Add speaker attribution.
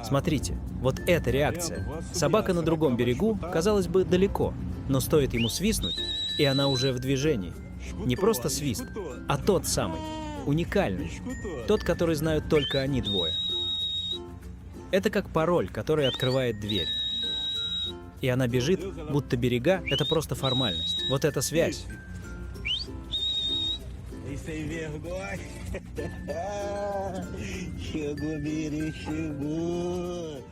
Speaker 1: Смотрите, вот эта реакция. Собака на другом берегу, казалось бы, далеко, но стоит ему свистнуть, и она уже в движении. Не просто свист, а тот самый, уникальный, тот, который знают только они двое. Это как пароль, который открывает дверь. И она бежит, будто берега — это просто формальность. Вот эта связь.
Speaker 2: E sem vergonha. Chegou, Mirim, chegou.